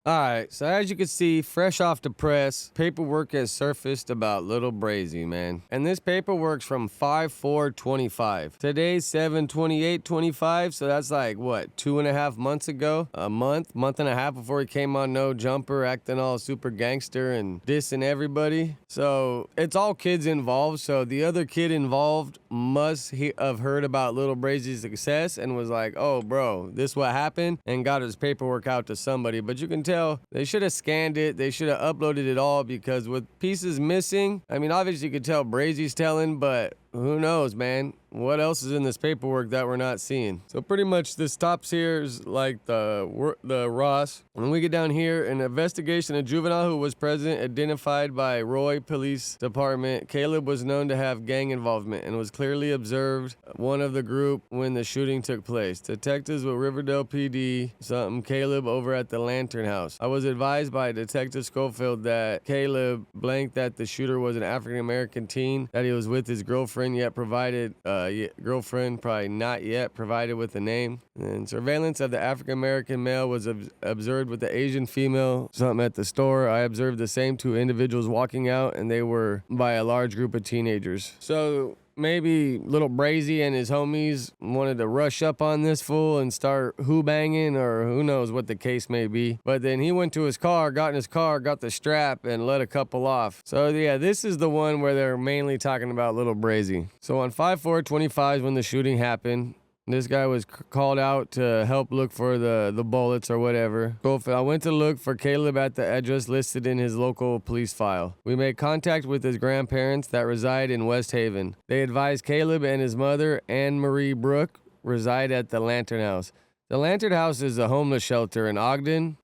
Alright, so as you can see, fresh off the press, paperwork has surfaced about lilBrazzy, man. And this paperwork's from 5/4/25. Today's 7/28/25, so that's like, what, 2.5 months ago? A month and a half before he came on No Jumper, acting all super gangster and dissing everybody. So, it's all kids involved, so the other kid involved must have heard about lilBrazzy's success and was like, oh, bro, this what happened, and got his paperwork out to somebody. But you can tell they should have scanned it. They should have uploaded it all, because with pieces missing, I mean, obviously you could tell Brazzy's telling, but who knows, man? What else is in this paperwork that we're not seeing? So pretty much this stops here is like the Ross. When we get down here, an investigation of juvenile who was present identified by Roy Police Department. Caleb was known to have gang involvement and was clearly observed one of the group when the shooting took place. Detectives with Riverdale PD Caleb over at the Lantern House. I was advised by Detective Schofield that Caleb blanked that the shooter was an African American teen, that he was with his girlfriend girlfriend probably not yet provided with a name. And surveillance of the African American male was observed with the Asian female at the store. I observed the same two individuals walking out, and they were by a large group of teenagers. So maybe lilBrazzy and his homies wanted to rush up on this fool and start banging, or who knows what the case may be. But then he went to his car, got the strap, and let a couple off. So yeah, this is the one where they're mainly talking about lilBrazzy. So on 5/4/25 is when the shooting happened. This guy was called out to help look for the bullets or whatever. I went to look for Caleb at the address listed in his local police file. We made contact with his grandparents that reside in West Haven. They advised Caleb and his mother, Anne Marie Brooke, reside at the Lantern House. The Lantern House is a homeless shelter in Ogden.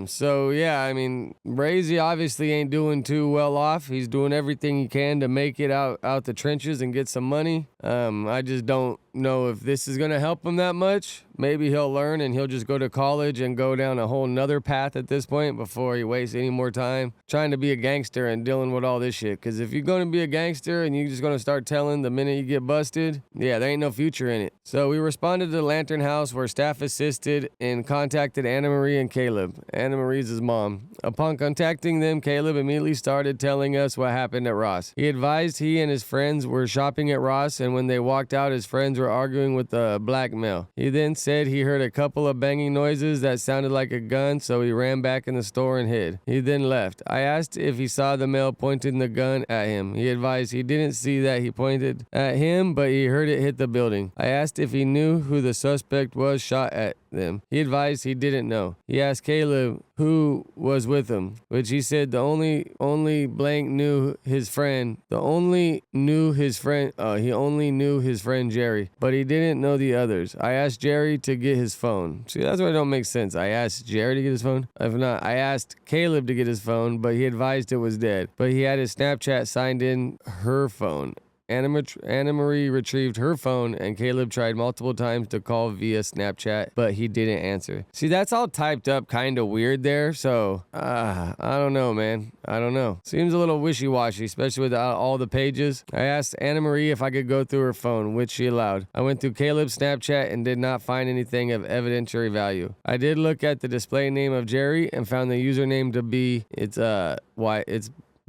So yeah, I mean, Brazzy obviously ain't doing too well off. He's doing everything he can to make it out the trenches and get some money. I just don't know if this is gonna help him that much. Maybe he'll learn and he'll just go to college and go down a whole nother path at this point before he wastes any more time trying to be a gangster and dealing with all this shit. Because if you're gonna be a gangster and you're just gonna start telling the minute you get busted, yeah, there ain't no future in it. So we responded to the Lantern House, where staff assisted and contacted Anna Marie and Caleb. Anna Marie's his mom. Upon contacting them, Caleb immediately started telling us what happened at Ross. He advised he and his friends were shopping at Ross, and when they walked out, his friends were arguing with a black male. He then said he heard a couple of banging noises that sounded like a gun, so he ran back in the store and hid. He then left. I asked if he saw the male pointing the gun at him. He advised he didn't see that he pointed at him, but he heard it hit the building. I asked if he knew who the suspect was shot at them. He advised he didn't know. He asked Caleb who was with him, which he said the only blank knew his friend. He only knew his friend Jerry, but he didn't know the others. I asked Jerry to get his phone. See, that's why it don't make sense. I asked Jerry to get his phone. If not, I asked Caleb to get his phone, but he advised it was dead. But he had his Snapchat signed in her phone. Anna Marie retrieved her phone, and Caleb tried multiple times to call via Snapchat, but he didn't answer. See, that's all typed up kind of weird there, so I don't know, man. I don't know. Seems a little wishy-washy, especially with all the pages. I asked Anna Marie if I could go through her phone, which she allowed. I went through Caleb's Snapchat and did not find anything of evidentiary value. I did look at the display name of Jerry and found the username to be it's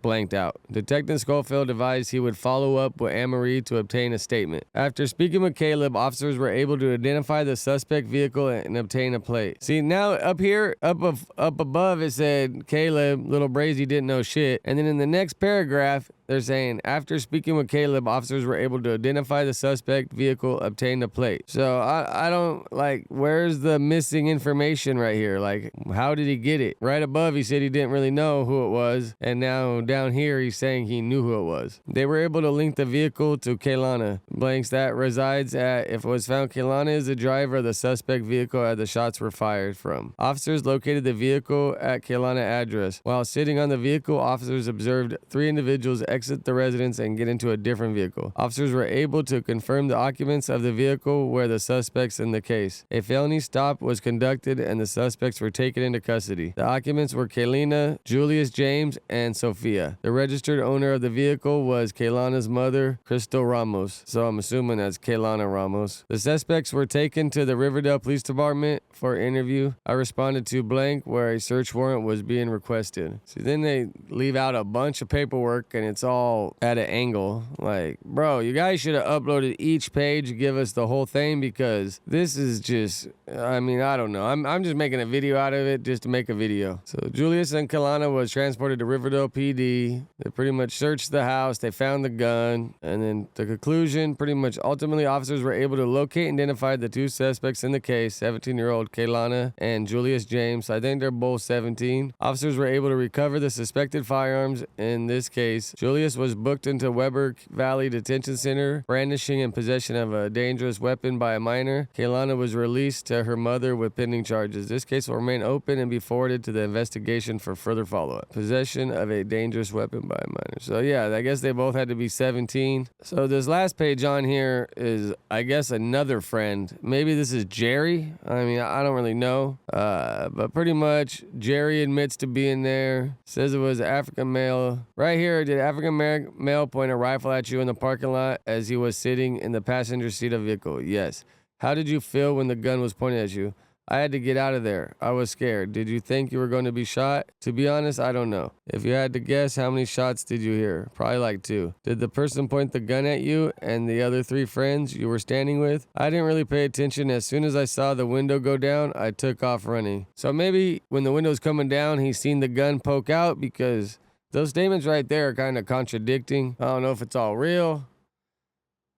blanked out. Detective Schofield advised he would follow up with Anne-Marie to obtain a statement. After speaking with Caleb, officers were able to identify the suspect vehicle and obtain a plate. See, now up here, up above, it said Caleb, lilBrazzy didn't know shit. And then in the next paragraph, they're saying, after speaking with Caleb, officers were able to identify the suspect vehicle, obtain the plate. So I don't, like, where's the missing information right here? Like, how did he get it? Right above, he said he didn't really know who it was. And now down here, he's saying he knew who it was. They were able to link the vehicle to Kaylana. Blanks that resides at, if it was found, Kaylana is the driver of the suspect vehicle as the shots were fired from. Officers located the vehicle at Kaylana address. While sitting on the vehicle, officers observed 3 individuals exit the residence and get into a different vehicle. Officers were able to confirm the occupants of the vehicle were the suspects in the case. A felony stop was conducted and the suspects were taken into custody. The occupants were Kaylina, Julius James, and Sophia. yeah. The registered owner of the vehicle was Kaylana's mother, Crystal Ramos. So I'm assuming that's Kaylana Ramos. The suspects were taken to the Riverdale Police Department for interview. I responded to blank where a search warrant was being requested. See, then they leave out a bunch of paperwork and it's all at an angle. Like, bro, you guys should have uploaded each page, give us the whole thing, because this is just, I mean, I don't know. I'm just making a video out of it just to make a video. So Julius and Kaylana was transported to Riverdale PD. They pretty much searched the house. They found the gun. And then the conclusion, pretty much ultimately officers were able to locate and identify the two suspects in the case, 17-year-old Kaylana and Julius James. I think they're both 17. Officers were able to recover the suspected firearms. In this case, Julius was booked into Weber Valley Detention Center, brandishing and possession of a dangerous weapon by a minor. Kaylana was released to her mother with pending charges. This case will remain open and be forwarded to the investigation for further follow-up. Possession of a dangerous weapon by a minor. So yeah, I guess they both had to be 17. So this last page on here is, I guess, another friend. Maybe this is Jerry. I mean, I don't really know. But pretty much Jerry admits to being there. Says it was African male. Right here, did African male point a rifle at you in the parking lot as he was sitting in the passenger seat of the vehicle? Yes. How did you feel when the gun was pointed at you? I had to get out of there. I was scared. Did you think you were going to be shot? To be honest, I don't know. If you had to guess, how many shots did you hear? Probably like 2. Did the person point the gun at you and the other 3 friends you were standing with? I didn't really pay attention. As soon as I saw the window go down, I took off running. So maybe when the window's coming down, he's seen the gun poke out, because those statements right there are kind of contradicting. I don't know if it's all real.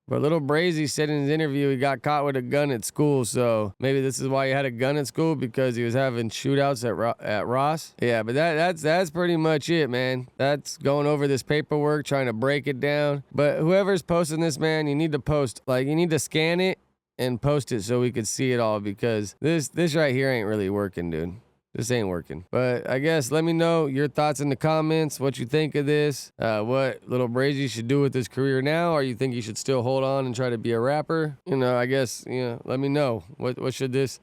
But lilBrazzy said in his interview he got caught with a gun at school, so maybe this is why he had a gun at school, because he was having shootouts at Ross. Yeah, but that's pretty much it, man. That's going over this paperwork, trying to break it down. But whoever's posting this, man, you need to post, like, you need to scan it and post it so we could see it all, because this right here ain't really working, dude. This ain't working. But I guess let me know your thoughts in the comments, what you think of this, what lilBrazzy should do with his career now, or you think he should still hold on and try to be a rapper. You know, I guess, you know, let me know. What should this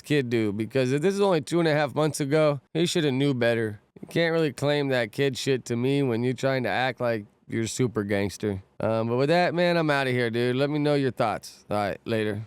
kid do? Because if this is only 2.5 months ago, he should have knew better. You can't really claim that kid shit to me when you're trying to act like you're super gangster. But with that, man, I'm out of here, dude. Let me know your thoughts. All right, later.